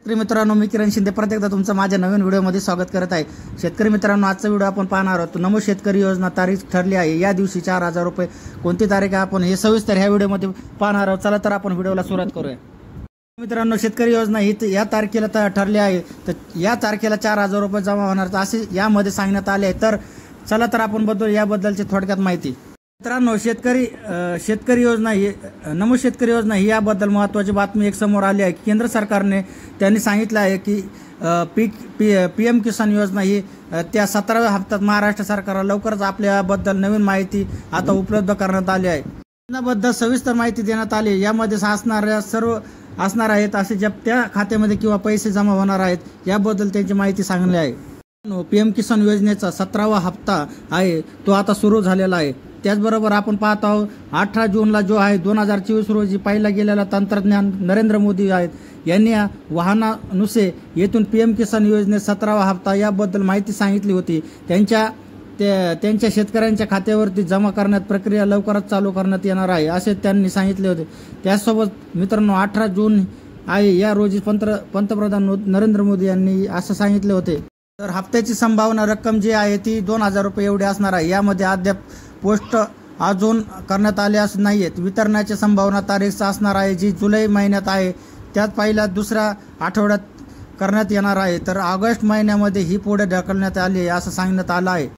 शेतकरी मित्रांनो, मी किरण शिंदे परत एकदा तुमचं माझ्या नवीन व्हिडिओमध्ये स्वागत करत आहे। शेतकरी मित्रांनो, आजचा व्हिडिओ आपण पाहणार आहोत। नमो शेतकरी योजना तारीख ठरली आहे। या दिवशी 4000 रुपये कोणती तारीख आहे आपण हे सविस्तर ह्या व्हिडिओमध्ये पाहणार आहोत। चला तर आपण व्हिडिओला सुरुवात करूया। मित्रांनो, शेतकरी योजना ही या तारखेला ठरली आहे। तर या तारखेला 4000 रुपये जमा होणार असे यामध्ये सांगण्यात आले आहे। तर चला तर आपण बघू याबद्दलची थोडक्यात माहिती। मित्रांनो, शेतकरी योजना ही नमो शेतकरी योजना ही याबद्दल महत्त्वाची बातमी एक समोर आली आहे। केंद्र सरकारने त्यांनी सांगितलं आहे की पीएम किसान योजना ही त्या 17व्या हप्त्यात महाराष्ट्र सरकारला लवकरच आपल्याबद्दल नवीन माहिती आता उपलब्ध करण्यात आली आहे। योजनेबद्दल सविस्तर माहिती देण्यात आली। यामध्ये सर्व असणार आहेत असे त्या खात्यामध्ये किंवा पैसे जमा होणार आहेत याबद्दल त्यांची माहिती सांगली आहे। पीएम किसान योजनेचा 17वा हप्ता आहे तो आता सुरू झालेला आहे। त्याचबरोबर आपण पाहत आहोत 18 जूनला जो आहे 2024 रोजी पाहिला गेलेला तंत्रज्ञान नरेंद्र मोदी आहेत यांनी वाहनानुसे येथून पीएम किसान योजनेत 17वा हप्ता याबद्दल माहिती सांगितली होती। त्यांच्या शेतकऱ्यांच्या खात्यावरती जमा करण्यात प्रक्रिया लवकरच चालू करण्यात येणार आहे असे त्यांनी सांगितले होते। त्यासोबत मित्रांनो 18 जून आहे या रोजी पंतप्रधान नरेंद्र मोदी यांनी असं सांगितले होते। तर हप्त्याची संभावना रक्कम जी आहे ती 2000 रुपये एवढी असणार आहे। यामध्ये अद्याप पोस्ट अजून करण्यात आले असं नाहीयेत। वितरणाची संभावना तारीख असणार आहे जी जुलै महिन्यात आहे, त्यात पहिल्या दुसऱ्या आठवड्यात करण्यात येणार आहे। तर ऑगस्ट महिन्यामध्ये ही पुढे ढकलण्यात आली असं सांगण्यात आलं आहे।